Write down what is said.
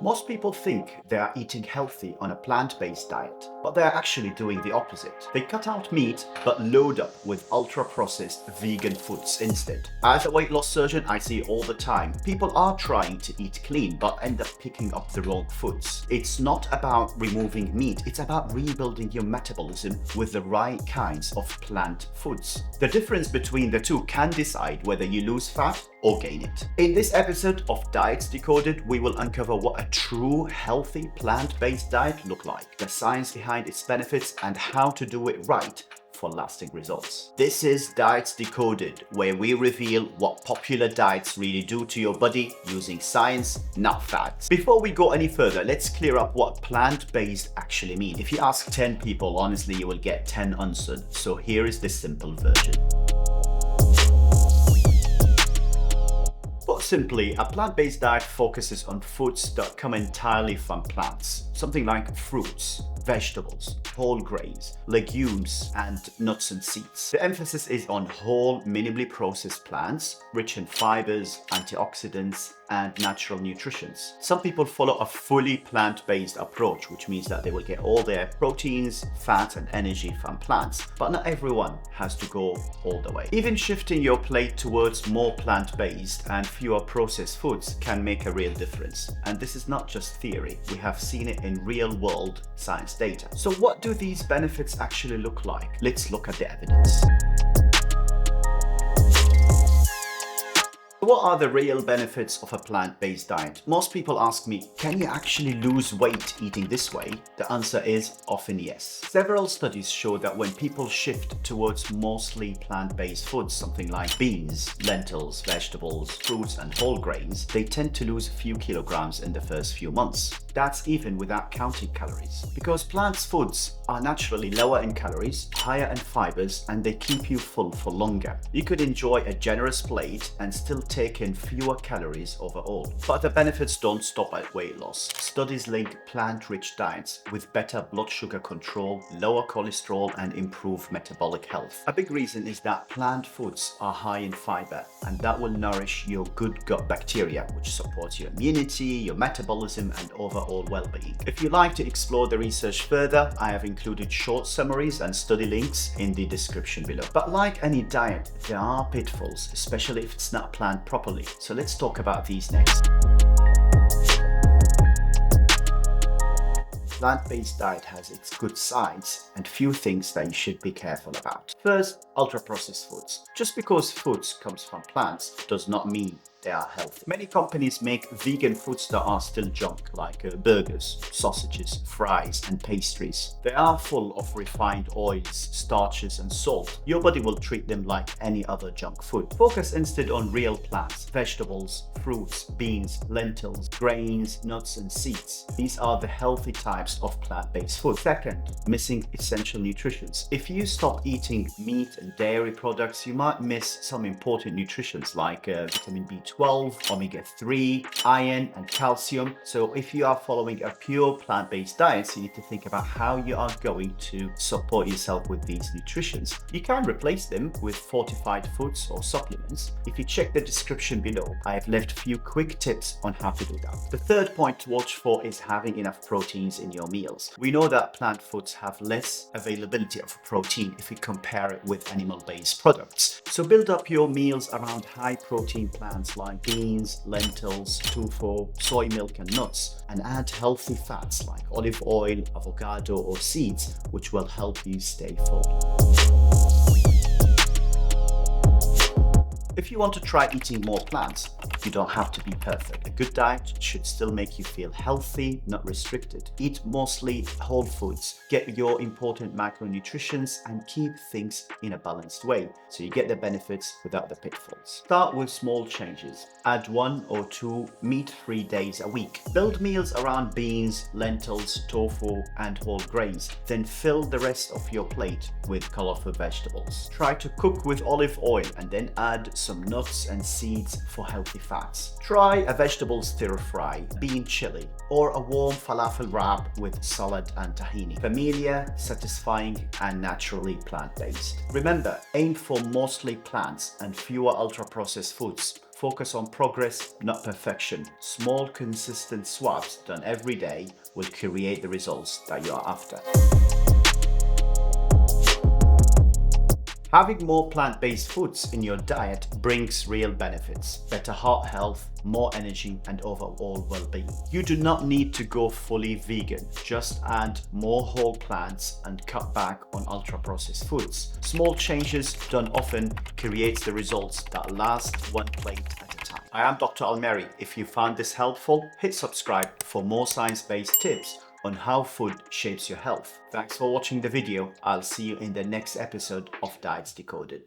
Most people think they are eating healthy on a plant-based diet, but they are actually doing the opposite. They cut out meat but load up with ultra-processed vegan foods instead. As a weight loss surgeon, I see all the time, people are trying to eat clean but end up picking up the wrong foods. It's not about removing meat, it's about rebuilding your metabolism with the right kinds of plant foods. The difference between the two can decide whether you lose fat or gain it. In this episode of Diets Decoded, we will uncover what a true healthy plant-based diet looks like, the science behind its benefits, and how to do it right for lasting results. This is Diets Decoded, where we reveal what popular diets really do to your body using science, not facts. Before we go any further, let's clear up what plant-based actually means. If you ask 10 people, honestly, you will get 10 answered. So here is the simple version. Put simply, a plant-based diet focuses on foods that come entirely from plants, something like fruits, vegetables, whole grains, legumes, and nuts and seeds. The emphasis is on whole, minimally processed plants, rich in fibers, antioxidants, and natural nutrients. Some people follow a fully plant-based approach, which means that they will get all their proteins, fat, and energy from plants, but not everyone has to go all the way. Even shifting your plate towards more plant-based and fewer processed foods can make a real difference. And this is not just theory, we have seen it in real-world science data. So what do these benefits actually look like? Let's look at the evidence. What are the real benefits of a plant-based diet? Most people ask me, can you actually lose weight eating this way? The answer is often yes. Several studies show that when people shift towards mostly plant-based foods, something like beans, lentils, vegetables, fruits, and whole grains, they tend to lose a few kilograms in the first few months. That's even without counting calories. Because plants' foods are naturally lower in calories, higher in fibers, and they keep you full for longer. You could enjoy a generous plate and still take in fewer calories overall. But the benefits don't stop at weight loss. Studies link plant-rich diets with better blood sugar control, lower cholesterol, and improved metabolic health. A big reason is that plant foods are high in fiber, and that will nourish your good gut bacteria, which supports your immunity, your metabolism, and overall well-being. If you'd like to explore the research further, I have included short summaries and study links in the description below. But like any diet, there are pitfalls, especially if it's not planned properly. So let's talk about these next. Plant-based diet has its good sides and few things that you should be careful about. First, ultra-processed foods. Just because foods comes from plants does not mean they are healthy. Many companies make vegan foods that are still junk, like burgers, sausages, fries, and pastries. They are full of refined oils, starches, and salt. Your body will treat them like any other junk food. Focus instead on real plants, vegetables, fruits, beans, lentils, grains, nuts, and seeds. These are the healthy types of plant-based food. Second, missing essential nutrients. If you stop eating meat and dairy products, you might miss some important nutrients like vitamin B12, omega-3, iron, and calcium. So if you are following a pure plant-based diet, you need to think about how you are going to support yourself with these nutrients. You can replace them with fortified foods or supplements. If you check the description below, I have left a few quick tips on how to do that. The third point to watch for is having enough proteins in your meals. We know that plant foods have less availability of protein if we compare it with animal-based products. So build up your meals around high-protein plants like beans, lentils, tofu, soy milk, and nuts, and add healthy fats like olive oil, avocado, or seeds, which will help you stay full. If you want to try eating more plants, you don't have to be perfect. A good diet should still make you feel healthy, not restricted. Eat mostly whole foods, get your important macronutrients, and keep things in a balanced way so you get the benefits without the pitfalls. Start with small changes. Add 1 or 2 meat-free days a week. Build meals around beans, lentils, tofu, and whole grains. Then fill the rest of your plate with colorful vegetables. Try to cook with olive oil and then add some nuts and seeds for healthy fats. Try a vegetable stir-fry, bean chili, or a warm falafel wrap with salad and tahini. Familiar, satisfying, and naturally plant-based. Remember, aim for mostly plants and fewer ultra-processed foods Focus on progress, not perfection. Small, consistent swaps done every day will create the results that you are after. Having more plant-based foods in your diet brings real benefits: better heart health, more energy, and overall well-being. You do not need to go fully vegan. Just add more whole plants and cut back on ultra-processed foods. Small changes done often creates the results that last one plate at a time. I am Dr. Almerie. If you found this helpful, hit subscribe for more science-based tips on how food shapes your health. Thanks for watching the video. I'll see you in the next episode of Diets Decoded.